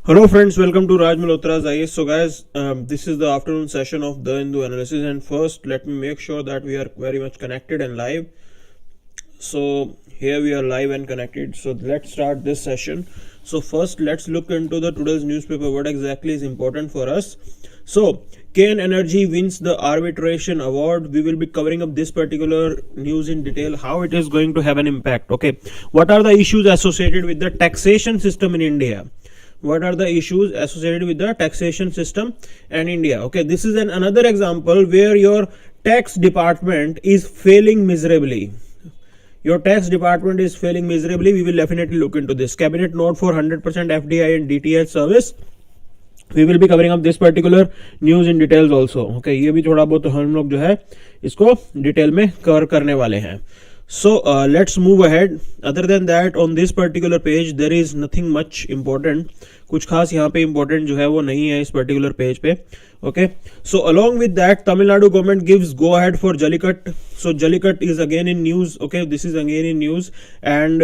Hello friends, welcome to Raj Malhotra IAS. So guys, this is the afternoon session of the Hindu analysis, and first let me make sure that we are very much connected and live. So here we are live and connected. So let's start this session. So first let's look into the today's newspaper, what exactly is important for us. So Kane Energy wins the arbitration award. We will be covering up this particular news in detail, how it is going to have an impact. Okay, what are the issues associated with the taxation system in India? What are the issues associated with the taxation system and India? Okay, this is another example where your tax department is failing miserably. Your tax department is failing miserably. We will definitely look into this. Cabinet note for 100% FDI and DTH service. We will be covering up this particular news in details also. Okay, ये भी थोड़ा बहुत हम लोग जो है इसको detail में कवर करने वाले हैं. So let's move ahead. Other than that, on this particular page there is nothing much important. कुछ खास यहाँ पे important जो है वो नहीं है इस particular page पे. Okay. So along with that, Tamil Nadu government gives go ahead for Jallicut. So Jallicut is again in news. Okay, this is again in news. And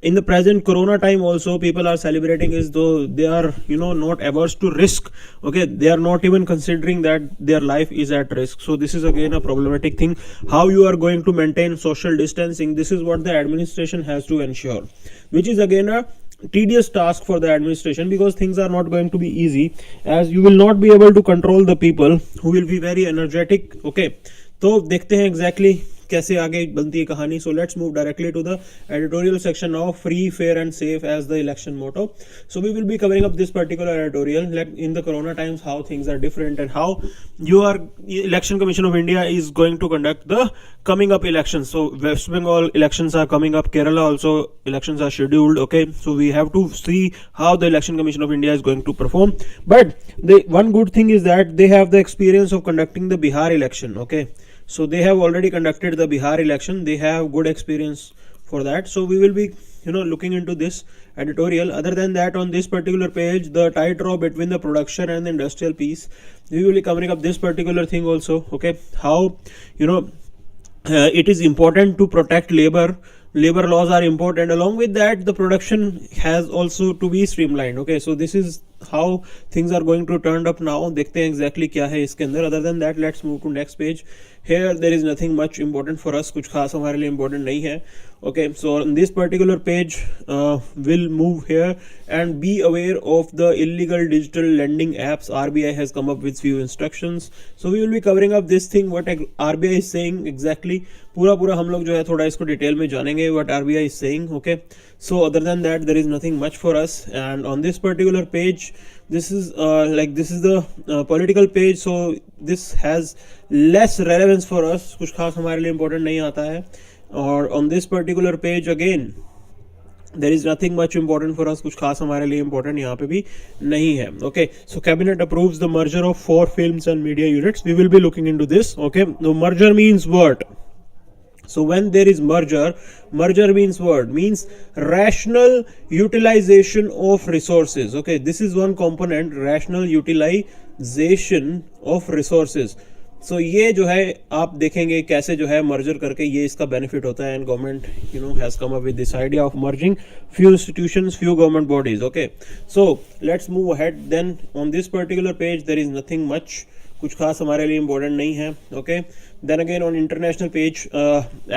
in the present Corona time also, people are celebrating as though they are not averse to risk. Okay, they are not even considering that their life is at risk. So this is again a problematic thing. How you are going to maintain social distancing? This is what the administration has to ensure, which is again a tedious task for the administration, because things are not going to be easy, as you will not be able to control the people who will be very energetic. Okay, तो देखते हैं exactly कैसे आगे बनती है कहानी. So let's move directly to the editorial section now. Free, fair and safe as the election motto. So we will be covering up this particular editorial, like in the corona times how things are different and how your election commission of India is going to conduct the coming up elections. So West Bengal elections are coming up, Kerala also elections are scheduled. Okay, so we have to see how the election commission of India is going to perform. But the one good thing is that they have the experience of conducting the Bihar election. Okay, so they have already conducted the Bihar election. They have good experience for that. So we will be looking into this editorial. Other than that, on this particular page, the tightrope between the production and the industrial piece, we will be covering up this particular thing also. Okay, how it is important to protect labor laws are important. Along with that, the production has also to be streamlined. Okay, so this is how things are going to turn up now. देखते हैं exactly क्या है इसके अंदर. Other than that, let's move to next page. Here there is nothing much important for us. कुछ खास हमारे लिए important नहीं है. Okay, so on this particular page, we'll move here and be aware of the illegal digital lending apps. RBI has come up with few instructions. So we will be covering up this thing, what RBI is saying exactly. पूरा हम लोग जो है थोड़ा इसको detail में जानेंगे what RBI is saying. Okay, so other than that there is nothing much for us. And on this particular page, this is this is the political page, so this has less relevance for us. कुछ खास हमारे लिए important नहीं आता है. और on this particular page again there is nothing much important for us. कुछ खास हमारे लिए important यहाँ पे भी नहीं है. Okay, so cabinet approves the merger of 4 films and media units. We will be looking into this. Okay, now merger means what? So when there is merger means what? Means rational utilization of resources. Okay, this is one component, rational utilization of resources. So ये जो है आप देखेंगे कैसे जो है merger करके ये इसका बेनिफिट होता है. And government has come up with this idea of merging few institutions, few government bodies. Okay, so let's move ahead. Then on this particular page there is nothing much. कुछ खास हमारे लिए important नहीं है. Okay, then again on international page,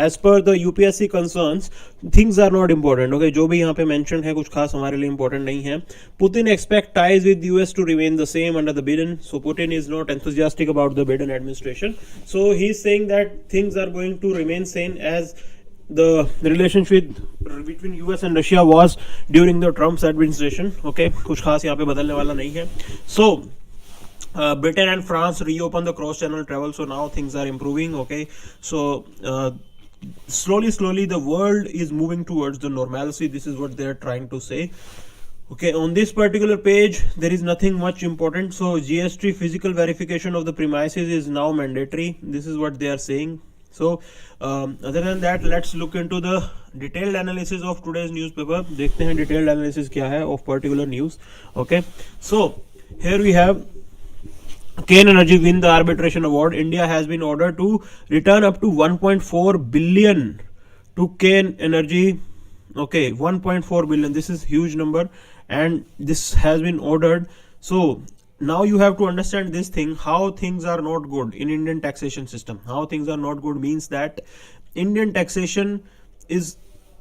as per the UPSC concerns things are not important. Okay, जो भी यहाँ पे मेंशन है कुछ खास हमारे लिए इम्पोर्टेंट नहीं है. Putin expect ties with US to remain the same under the Biden. So Putin is not enthusiastic about the Biden administration. So he is saying that things are going to remain same as the relationship between US and Russia was during the Trump's administration. Okay, कुछ खास यहाँ पे बदलने वाला नहीं है. So Britain and France reopen the cross-channel travel, so now things are improving. Okay, so slowly the world is moving towards the normalcy. This is what they are trying to say. Okay, on this particular page there is nothing much important. So GST physical verification of the premises is now mandatory. This is what they are saying. So other than that, let's look into the detailed analysis of today's newspaper. देखते हैं detailed analysis क्या है of particular news. Okay, so here we have Kane Energy win the arbitration award. India has been ordered to return up to 1.4 billion to Kane Energy. Okay, 1.4 billion. This is huge number. and this has been ordered. So now you have to understand this thing, how things are not good in Indian taxation system. How things are not good means that Indian taxation is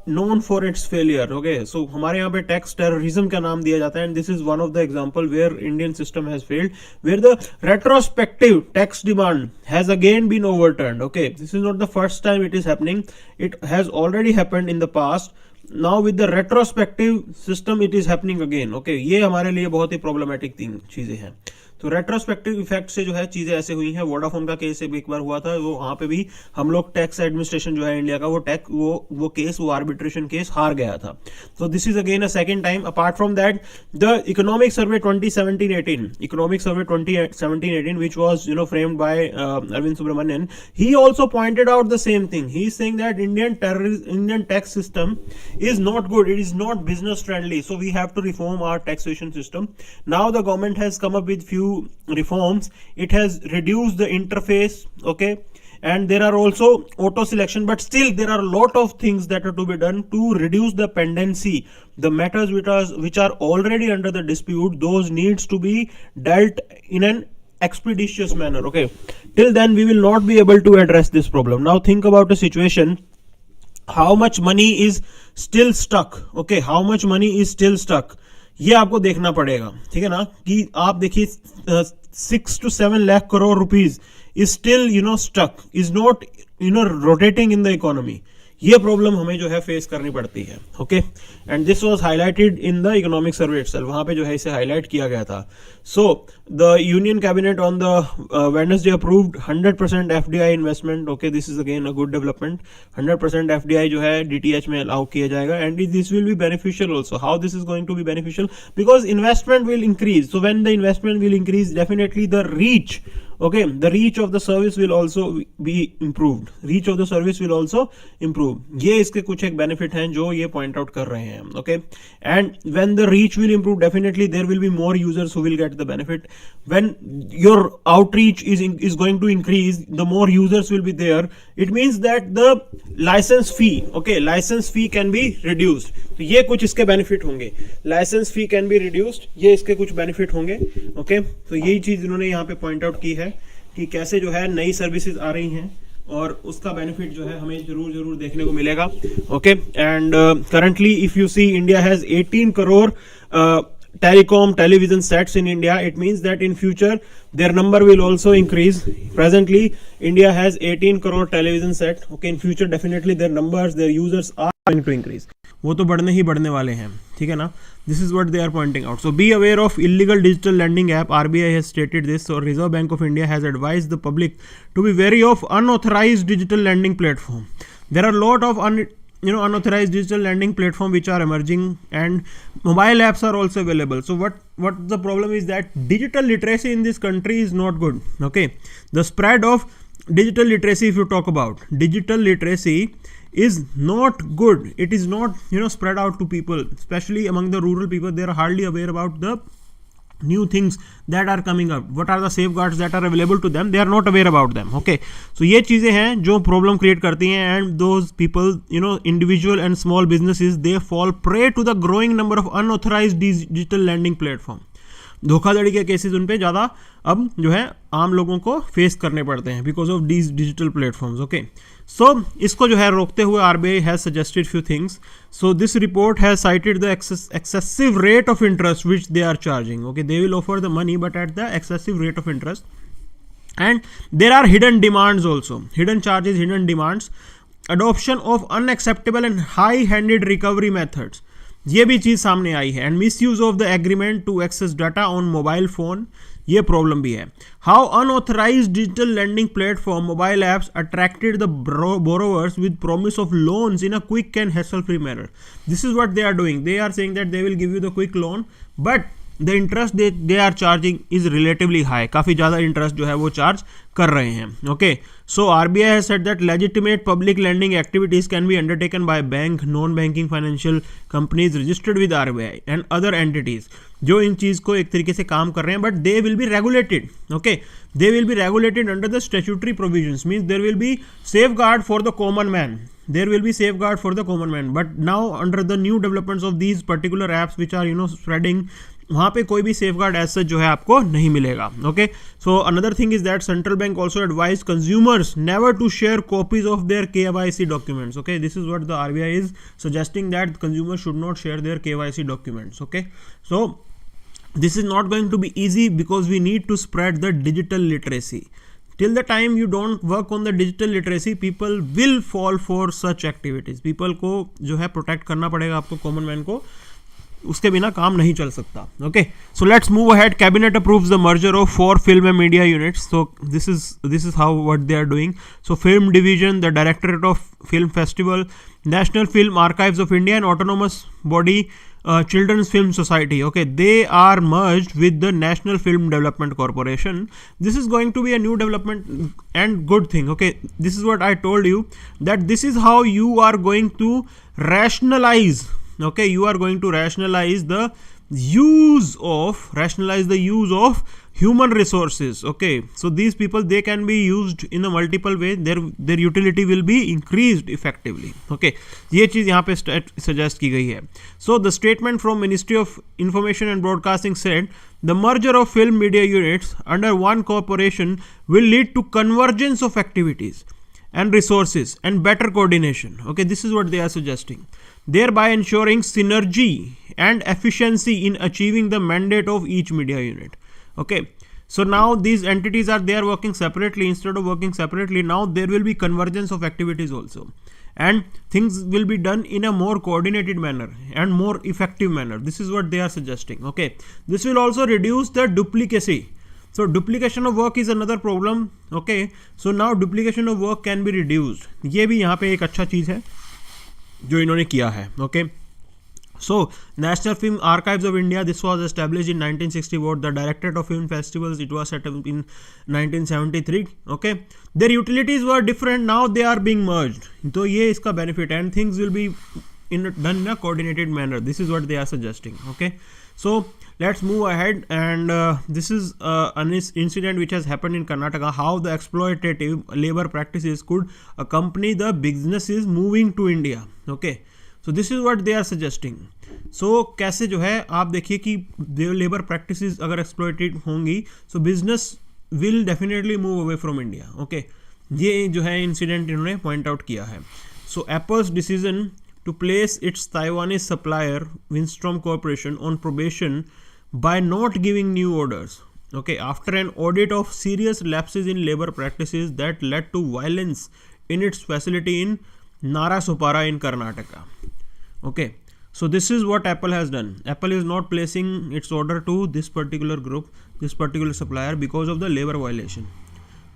known for its failure. Okay, so हमारे यहाँ पे tax terrorism का नाम दिया जाता है, and this is one of the example where Indian system has failed, where the retrospective tax demand has again been overturned. Okay, this is not the first time it is happening, it has already happened in the past. Now with the retrospective system it is happening again. Okay, ये हमारे लिए बहुत ही problematic चीजें हैं. तो retrospective effect से जो है चीजें ऐसे हुई हैं. वोडाफोन का केस एक बार हुआ था, वो वहां पे भी हम लोग टैक्स एडमिनिस्ट्रेशन जो है इंडिया का, वो केस, वो आर्बिट्रेशन केस हार गया था. तो this is again a second time. Apart from that, the economic survey 2017-18, economic survey 2017-18 which was framed by Arvind Subramanian, he also pointed out the same thing. He is saying that Indian tax system is not good, it is not business friendly, so we have to reform our taxation system. Now the government has come up with few reforms. It has reduced the interface, okay, and there are also auto selection, but still there are a lot of things that are to be done to reduce the pendency. The matters which are already under the dispute, those needs to be dealt in an expeditious manner. Okay, till then we will not be able to address this problem. Now think about a situation, how much money is still stuck. Okay, how much money is still stuck, ये आपको देखना पड़ेगा. ठीक है ना, कि आप देखिए 6 to 7 lakh crore rupees is still stuck, is not rotating in the economy. ये प्रॉब्लम हमें जो है फेस करनी पड़ती है. Okay, and this was highlighted in the economic survey itself. वहां पे जो है इसे हाईलाइट किया गया था. So the union cabinet on the Wednesday approved 100% FDI investment. Okay, this is again a good development. 100% FDI जो है डीटीएच में अलाउ किया जाएगा, and this will be beneficial also. How this is going to be beneficial? Because investment will increase. So when the investment will increase, definitely the reach, okay, the reach of the service will also be improved. Reach of the service will also improve. ये इसके कुछ एक benefit हैं जो ये point out कर रहे हैं. Okay, and when the reach will improve, definitely there will be more users who will get the benefit. When your outreach is going to increase, the more users will be there. It means that the license fee, okay, license fee can be reduced. तो ये कुछ इसके benefit होंगे. License fee can be reduced. ये इसके कुछ benefit होंगे. Okay, तो यही चीज इन्होंने यहाँ पे point out की है कि कैसे जो है नई सर्विसेज आ रही हैं और उसका बेनिफिट जो है हमें जरूर देखने को मिलेगा. Okay, and currently if you see, India has 18 crore telecom television sets in India. It means that in future their number will also increase. Presently India has 18 crore television set. Okay, in future definitely their numbers, their users are going to increase. वो तो बढ़ने ही बढ़ने वाले हैं. ठीक है ना, this is what they are pointing out. So be aware of illegal digital lending app. RBI has stated this. So Reserve Bank of India has advised the public to be wary of unauthorized digital lending platform. There are a lot of unauthorized digital lending platform which are emerging, and mobile apps are also available. So what the problem is that digital literacy in this country is not good. Okay, the spread of digital literacy, if you talk about digital literacy, is not good. It is not spread out to people, especially among the rural people. They are hardly aware about the new things that are coming up. What are the safeguards that are available to them? They are not aware about them. Okay, so ये चीजें हैं जो problem create करती हैं, and those people, individual and small businesses, they fall prey to the growing number of unauthorized digital lending platform. धोखाधड़ी के cases उन पे ज़्यादा अब जो है आम लोगों को फेस करने पड़ते हैं because of these digital platforms. Okay, so इसको जो है रोकते हुए RBI has suggested few things. So this report has cited the excessive rate of interest which they are charging. Okay, they will offer the money but at the excessive rate of interest, and there are hidden demands also, hidden charges, hidden demands, adoption of unacceptable and high-handed recovery methods. ये भी चीज सामने आई है, and miss use of the agreement to access data on mobile phone, ये problem भी है. How unauthorised digital lending platform mobile apps attracted the borrowers with promise of loans in a quick and hassle free manner. This is what they are doing. They are saying that they will give you the quick loan, but the interest they are charging is relatively high. काफी ज्यादा interest जो है वो charge कर रहे हैं. Okay, so RBI has said that legitimate public lending activities can be undertaken by bank, non-banking financial companies registered with RBI and other entities जो इन चीज को एक तरीके से काम कर रहे हैं, but they will be regulated. Okay, they will be regulated under the statutory provisions, means there will be safeguard for the common man. there will be safeguard for the common man. But now under the new developments of these particular apps which are spreading, वहाँ पे कोई भी safeguard as such जो है आपको नहीं मिलेगा. Okay, so another thing is that central bank also advised consumers never to share copies of their KYC documents. Okay, this is what the RBI is suggesting, that consumers should not share their KYC documents. Okay, so this is not going to be easy because we need to spread the digital literacy. Till the time you don't work on the digital literacy, people will fall for such activities. People को जो है protect करना पड़ेगा आपको, common man को, उसके बिना काम नहीं चल सकता. Okay, so let's move ahead. Cabinet approves the merger of 4 film and media units. So this is how what they are doing. So film division, the Directorate of Film Festival, National Film Archives of India, and autonomous body Children's Film Society. Okay, they are merged with the National Film Development Corporation. This is going to be a new development and good thing. Okay, this is what I told you, that this is how you are going to rationalize. Okay, you are going to rationalize the use of human resources. Okay, so these people, they can be used in a multiple way. Their utility will be increased effectively. Okay, ये चीज यहाँ पे suggest की गई है. So the statement from Ministry of Information and Broadcasting said the merger of film media units under one corporation will lead to convergence of activities and resources and better coordination. Okay, this is what they are suggesting, thereby ensuring synergy and efficiency in achieving the mandate of each media unit. Okay, so now these entities are working separately. Instead of working separately, now there will be convergence of activities also, and things will be done in a more coordinated manner and more effective manner. This is what they are suggesting. Okay, this will also reduce the duplicacy. So duplication of work is another problem. Okay, so now duplication of work can be reduced. ये भी यहाँ पे एक अच्छा चीज़ है जो इन्होंने किया है. Okay, so National Film Archives of India, this was established in 1964. The Directorate of Film Festivals, it was set up in 1973. Okay, their utilities were different, now they are being merged. तो ये इसका benefit, and things will be done in a coordinated manner. This is what they are suggesting. Okay, so let's move ahead, and this is an incident which has happened in Karnataka, how the exploitative labor practices could accompany the businesses moving to India. Okay, so this is what they are suggesting. So कैसे जो है आप देखिए कि labor practices अगर exploited होंगी, so business will definitely move away from India. Okay, ये जो है incident इन्होंने point out किया है. So Apple's decision to place its Taiwanese supplier Winstrom Corporation on probation by not giving new orders. Okay, after an audit of serious lapses in labor practices that led to violence in its facility in Narasopara in Karnataka. Okay, so this is what Apple has done. Apple is not placing its order to this particular group, this particular supplier, because of the labor violation.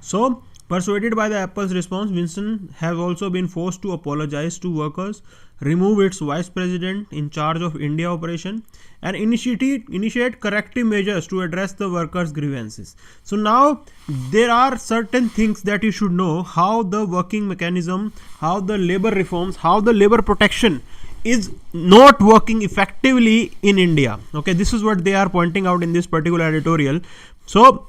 So persuaded by the Apple's response, Winston has also been forced to apologize to workers, remove its vice president in charge of India operation, and initiate corrective measures to address the workers' grievances. So now there are certain things that you should know, how the working mechanism, how the labor reforms, how the labor protection is not working effectively in India. Okay, this is what they are pointing out in this particular editorial. So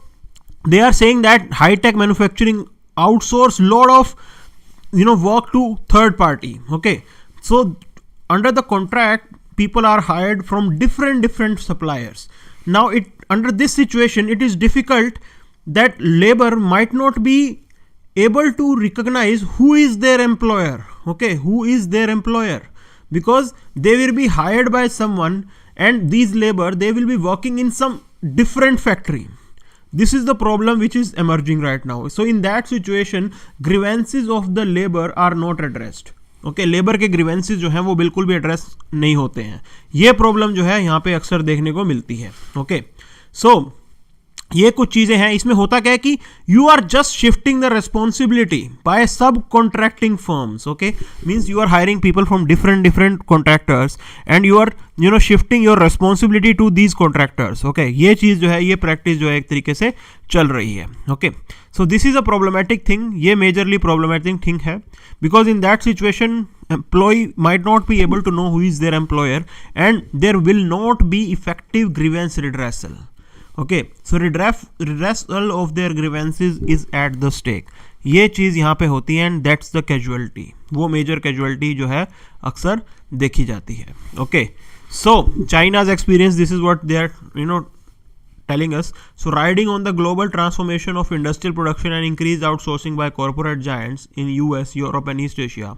they are saying that high-tech manufacturing outsource lot of work to third party. Okay, so under the contract, people are hired from different suppliers. Now under this situation, it is difficult that labor might not be able to recognize who is their employer. Okay, who is their employer, because they will be hired by someone, and these labor, they will be working in some different factory. This is the problem which is emerging right now. So in that situation, grievances of the labor are not addressed. Okay, labor के grievances जो हैं वो बिल्कुल भी address नहीं होते हैं. ये problem जो है यहाँ पे अक्सर देखने को मिलती है. Okay, so ये कुछ चीजें हैं. इसमें होता क्या है कि you are just shifting the responsibility by subcontracting firms. Okay, means you are hiring people from different contractors, and you are shifting your responsibility to these contractors. Okay, ये चीज जो है, ये practice जो है एक तरीके से चल रही है. Okay, so this is a problematic thing. ये majorly problematic thing है, because in that situation employee might not be able to know who is their employer, and there will not be effective grievance redressal. Okay, so redressal of their grievances is at the stake. ये चीज़ यहाँ पे होती है, and that's the casualty, वो major casualty जो है अक्सर देखी जाती है. Okay, so China's experience, this is what they are telling us. So riding on the global transformation of industrial production and increased outsourcing by corporate giants in US, Europe and East Asia,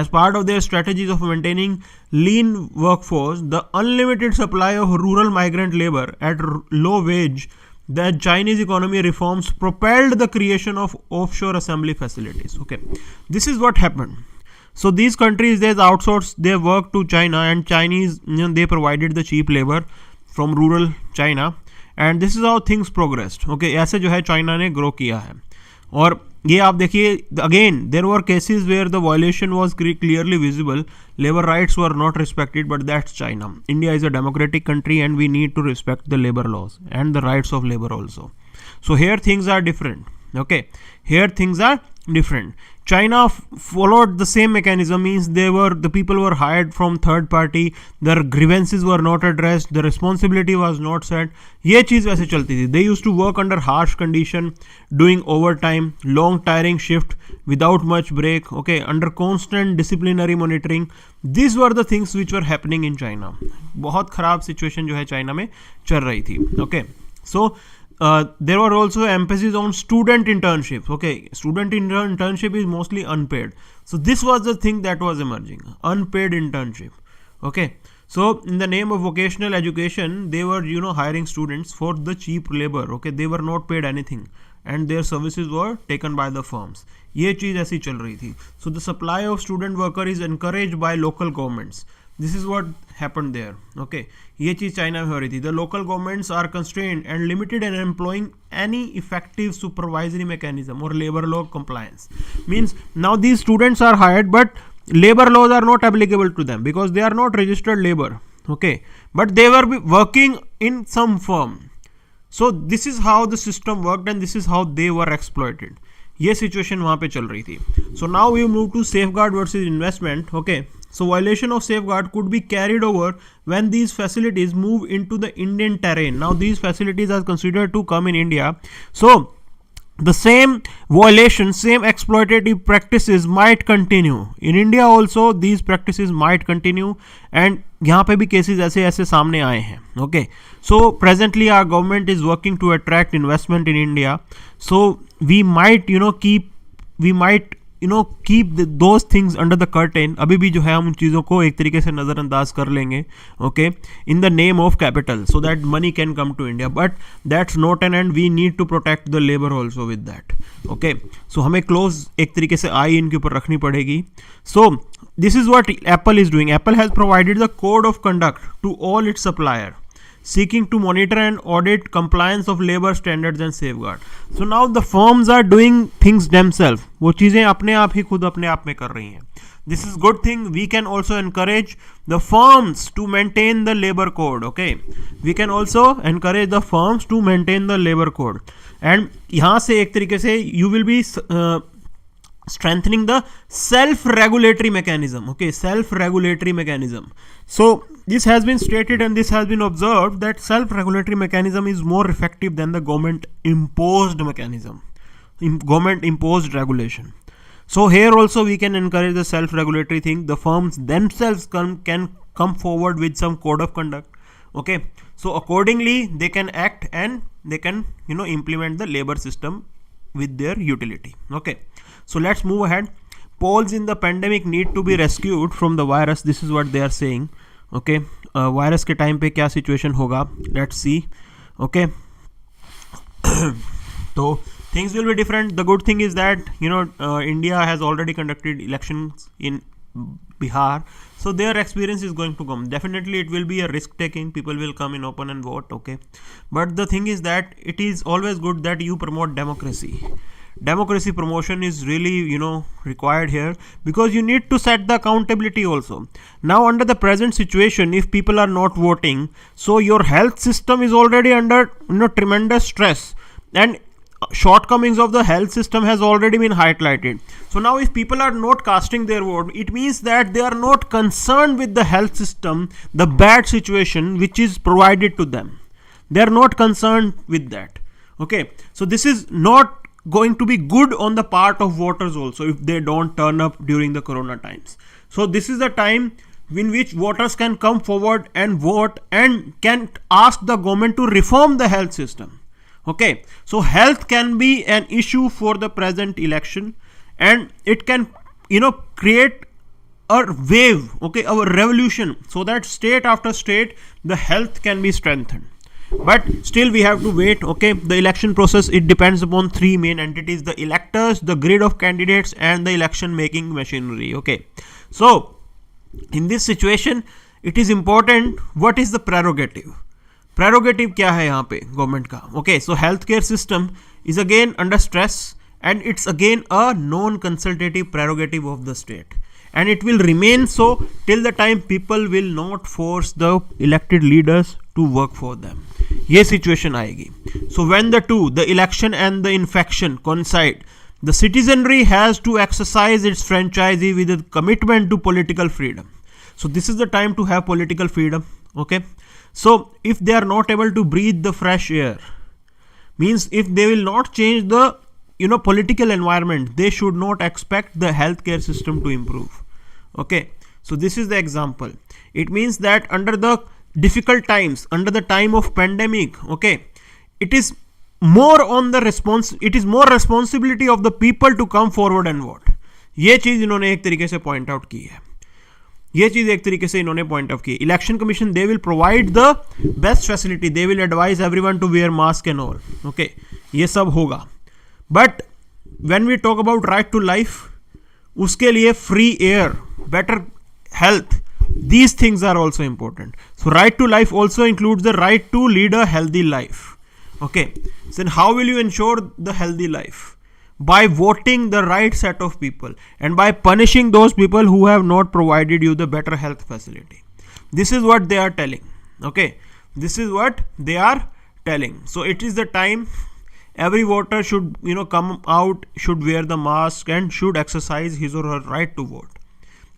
as part of their strategies of maintaining lean workforce, the unlimited supply of rural migrant labor at low wage, the Chinese economy reforms propelled the creation of offshore assembly facilities. Okay, this is what happened. So these countries, they outsourced their work to China, and Chinese, they provided the cheap labor from rural China, and this is how things progressed. Okay, ऐसे जो है China ने grow किया है. और ये आप देखिए, again there were cases where the violation was clearly visible, labour rights were not respected, but that's China. India is a democratic country and we need to respect the labour laws and the rights of labour also. So here things are different. Okay, here things are different. China followed the same mechanism, means the people were hired from third party, their grievances were not addressed, the responsibility was not set. ये चीज़ वैसे चलती थी. They used to work under harsh condition, doing overtime, long tiring shift without much break. Okay, under constant disciplinary monitoring. These were the things which were happening in China. बहुत खराब situation जो है China में चल रही थी. Okay, so there were also emphasis on student internships. Okay, student internship is mostly unpaid. So this was the thing that was emerging, unpaid internship. Okay, so in the name of vocational education, they were hiring students for the cheap labor. Okay, they were not paid anything, and their services were taken by the firms. ये चीज़ ऐसी चल रही थी. So the supply of student worker is encouraged by local governments. This is what happened there. Okay, ये चीज़ China में हो रही थी. The local governments are constrained and limited in employing any effective supervisory mechanism or labor law compliance. Means now these students are hired, but labor laws are not applicable to them because they are not registered labor. Okay, but they were working in some firm. So this is how the system worked and this is how they were exploited. ये situation वहाँ पे चल रही थी. So now we move to safeguard versus investment. Okay, so violation of safeguard could be carried over when these facilities move into the Indian terrain. Now these facilities are considered to come in India. So the same violation, same exploitative practices might continue in India also. These practices might continue, and यहाँ पे भी cases ऐसे ऐसे सामने आए हैं. Okay, so presently our government is working to attract investment in India. So we might keep those things under the curtain. अभी भी जो है हम उन चीज़ों को एक तरीके से नज़रअंदाज कर लेंगे. Okay, in the name of capital, so that money can come to India, but that's not an end. We need to protect the labor also with that. Okay, so हमें close एक तरीके से आई इनके ऊपर रखनी पड़ेगी. So this is what Apple is doing. Apple has provided the code of conduct to all its suppliers, seeking to monitor and audit compliance of labor standards and safeguard. So now the firms are doing things themselves. वो चीज़ें अपने आप ही खुद अपने आप में कर रही हैं. This is good thing. We can also encourage the firms to maintain the labor code. Okay, we can also encourage the firms to maintain the labor code. And यहाँ से एक तरीके से you will be strengthening the self-regulatory mechanism. Okay, self-regulatory mechanism. So this has been stated and this has been observed that self-regulatory mechanism is more effective than the government imposed mechanism, government imposed regulation. So here also we can encourage the self-regulatory thing. The firms themselves can come forward with some code of conduct. Okay, so accordingly they can act and they can implement the labor system with their utility. Okay, so let's move ahead. Poles in the pandemic need to be rescued from the virus. This is what they are saying. Okay, virus के time पे क्या situation होगा, let's see. Okay, तो things will be different. The good thing is that India has already conducted elections in Bihar, so their experience is going to come. Definitely it will be a risk taking. People will come in open and vote. Okay, but the thing is that it is always good that you promote democracy. Democracy promotion is really required here, because you need to set the accountability also. Now under the present situation, if people are not voting, so your health system is already under tremendous stress, and shortcomings of the health system has already been highlighted. So now if people are not casting their vote, it means that they are not concerned with the health system, the bad situation which is provided to them. They are not concerned with that. Okay, so this is not going to be good on the part of voters also if they don't turn up during the corona times. So this is the time in which voters can come forward and vote and can ask the government to reform the health system. Okay, so health can be an issue for the present election, and it can create a wave, okay, a revolution, so that state after state the health can be strengthened. But still we have to wait. Okay, the election process, it depends upon three main entities: the electors, the grid of candidates, and the election making machinery. Okay, so in this situation it is important what is the prerogative क्या है यहाँ पे government का. Okay, so healthcare system is again under stress, and it's again a non-consultative prerogative of the state, and it will remain so till the time people will not force the elected leaders to work for them. ये situation आएगी. So when the two, the election and the infection coincide, the citizenry has to exercise its franchise with a commitment to political freedom. So this is the time to have political freedom. Okay, so if they are not able to breathe the fresh air, means if they will not change the political environment, they should not expect the healthcare system to improve. Okay, so this is the example. It means that under the difficult times, under the time of pandemic, okay, it is more on the it is more responsibility of the people to come forward and vote. ये चीज इन्होंने एक तरीके से point out की है. ये चीज एक तरीके से इन्होंने पॉइंट आउट की. Election commission, they will provide the best facility, they will advise everyone to wear mask and all. Okay, ये सब होगा. But when we talk about right to life, उसके लिए free air, better health, these things are also important. So right to life also includes the right to lead a healthy life. Okay, so how will you ensure the healthy life? By voting the right set of people, and by punishing those people who have not provided you the better health facility. This is what they are telling. Okay, this is what they are telling. So it is the time every voter should come out, should wear the mask, and should exercise his or her right to vote.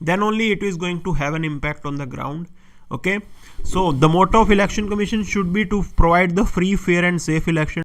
Then only it is going to have an impact on the ground. Okay, so the motto of election commission should be to provide the free, fair and safe election.